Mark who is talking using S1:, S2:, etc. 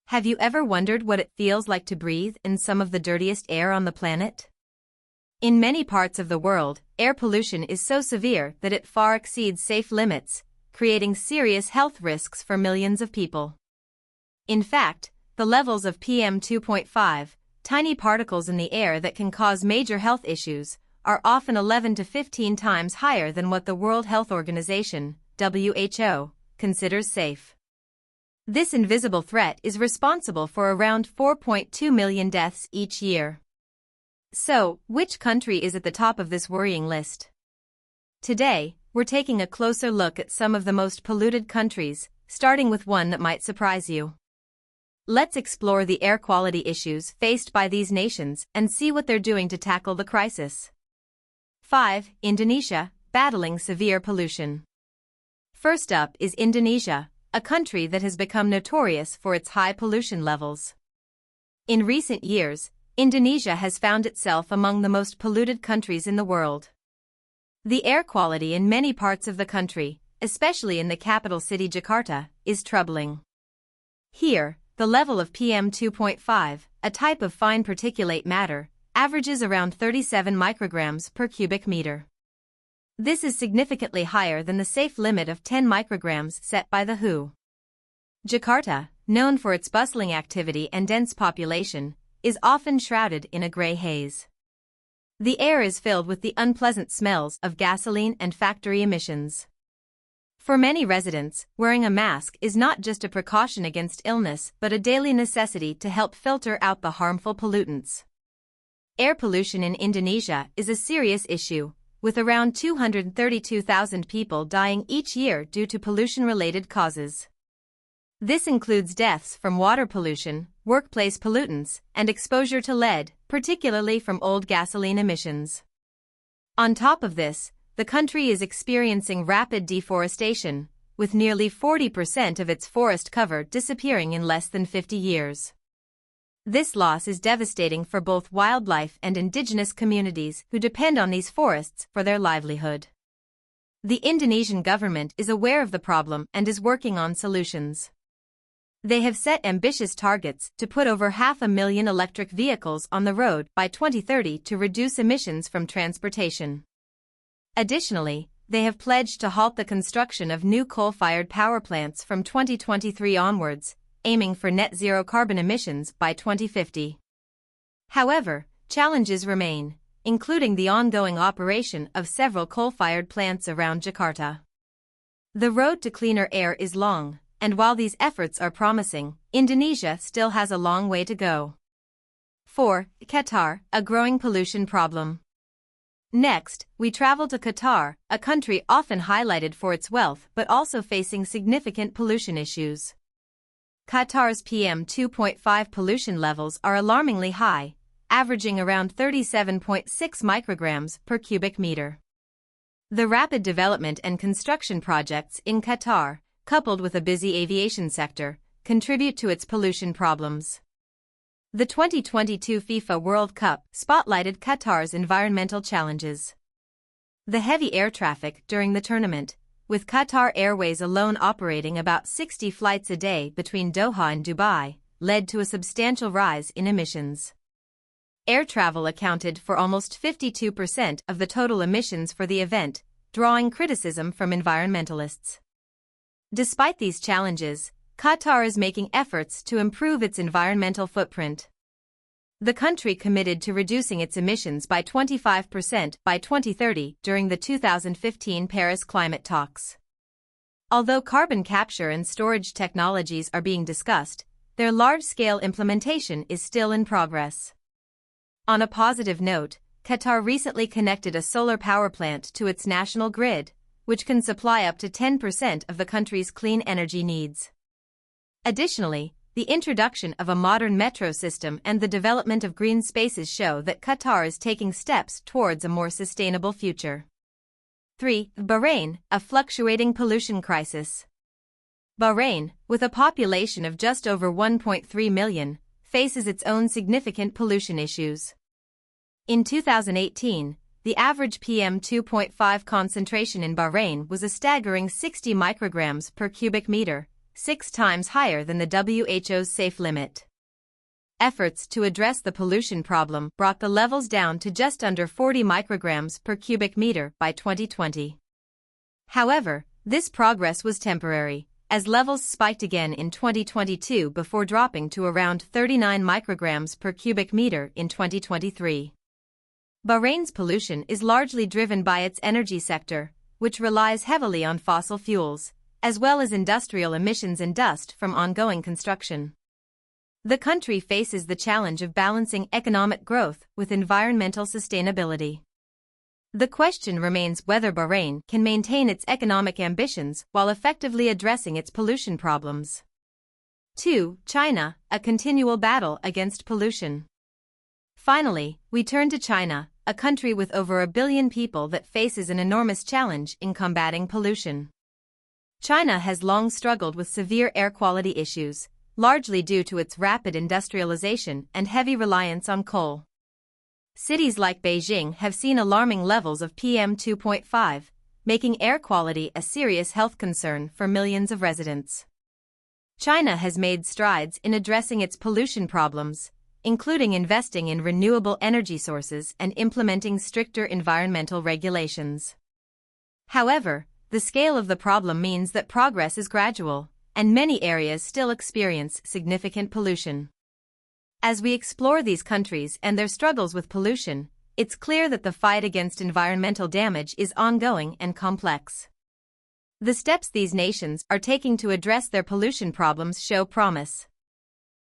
S1: Have you ever wondered what it feels like to breathe in some of the dirtiest air on the planet? In many parts of the world, air pollution is so severe that it far exceeds safe limits, creating serious health risks for millions of people. In fact, the levels of PM 2.5, tiny particles in the air that can cause major health issues, are often 11 to 15 times higher than what the World Health Organization, WHO, considers safe. This invisible threat is responsible for around 4.2 million deaths each year. So, which country is at the top of this worrying list? Today, we're taking a closer look at some of the most polluted countries, starting with one that might surprise you. Let's explore the air quality issues faced by these nations and see what they're doing to tackle the crisis. 5. Indonesia, battling severe pollution. First up is Indonesia, a country that has become notorious for its high pollution levels. In recent years, Indonesia has found itself among the most polluted countries in the world. The air quality in many parts of the country, especially in the capital city Jakarta, is troubling. Here, the level of PM 2.5, a type of fine particulate matter, averages around 37 micrograms per cubic meter. This is significantly higher than the safe limit of 10 micrograms set by the WHO. Jakarta, known for its bustling activity and dense population, is often shrouded in a gray haze. The air is filled with the unpleasant smells of gasoline and factory emissions. For many residents, wearing a mask is not just a precaution against illness but a daily necessity to help filter out the harmful pollutants. Air pollution in Indonesia is a serious issue, with around 232,000 people dying each year due to pollution-related causes. This includes deaths from water pollution, workplace pollutants, and exposure to lead, particularly from old gasoline emissions. On top of this, the country is experiencing rapid deforestation, with nearly 40% of its forest cover disappearing in less than 50 years. This loss is devastating for both wildlife and indigenous communities who depend on these forests for their livelihood. The Indonesian government is aware of the problem and is working on solutions. They have set ambitious targets to put over 500,000 electric vehicles on the road by 2030 to reduce emissions from transportation. Additionally, they have pledged to halt the construction of new coal-fired power plants from 2023 onwards, aiming for net zero carbon emissions by 2050. However, challenges remain, including the ongoing operation of several coal-fired plants around Jakarta. The road to cleaner air is long, and while these efforts are promising, Indonesia still has a long way to go. 4. Qatar, a growing pollution problem. Next, we travel to Qatar, a country often highlighted for its wealth but also facing significant pollution issues. Qatar's PM 2.5 pollution levels are alarmingly high, averaging around 37.6 micrograms per cubic meter. The rapid development and construction projects in Qatar, coupled with a busy aviation sector, contribute to its pollution problems. The 2022 FIFA World Cup spotlighted Qatar's environmental challenges. The heavy air traffic during the tournament, with Qatar Airways alone operating about 60 flights a day between Doha and Dubai, led to a substantial rise in emissions. Air travel accounted for almost 52% of the total emissions for the event, drawing criticism from environmentalists. Despite these challenges, Qatar is making efforts to improve its environmental footprint. The country committed to reducing its emissions by 25% by 2030 during the 2015 Paris climate talks. Although carbon capture and storage technologies are being discussed, their large-scale implementation is still in progress. On a positive note, Qatar recently connected a solar power plant to its national grid, which can supply up to 10% of the country's clean energy needs. Additionally, the introduction of a modern metro system and the development of green spaces show that Qatar is taking steps towards a more sustainable future. 3. Bahrain, a fluctuating pollution crisis. Bahrain, with a population of just over 1.3 million, faces its own significant pollution issues. In 2018, the average PM 2.5 concentration in Bahrain was a staggering 60 micrograms per cubic meter, 6 times higher than the WHO's safe limit. Efforts to address the pollution problem brought the levels down to just under 40 micrograms per cubic meter by 2020. However, this progress was temporary, as levels spiked again in 2022 before dropping to around 39 micrograms per cubic meter in 2023. Bahrain's pollution is largely driven by its energy sector, which relies heavily on fossil fuels, as well as industrial emissions and dust from ongoing construction. The country faces the challenge of balancing economic growth with environmental sustainability. The question remains whether Bahrain can maintain its economic ambitions while effectively addressing its pollution problems. 2. China, a continual battle against pollution. Finally, we turn to China, a country with over 1 billion people that faces an enormous challenge in combating pollution. China has long struggled with severe air quality issues, largely due to its rapid industrialization and heavy reliance on coal. Cities like Beijing have seen alarming levels of PM 2.5, making air quality a serious health concern for millions of residents. China has made strides in addressing its pollution problems, including investing in renewable energy sources and implementing stricter environmental regulations. However, the scale of the problem means that progress is gradual, and many areas still experience significant pollution. As we explore these countries and their struggles with pollution, it's clear that the fight against environmental damage is ongoing and complex. The steps these nations are taking to address their pollution problems show promise.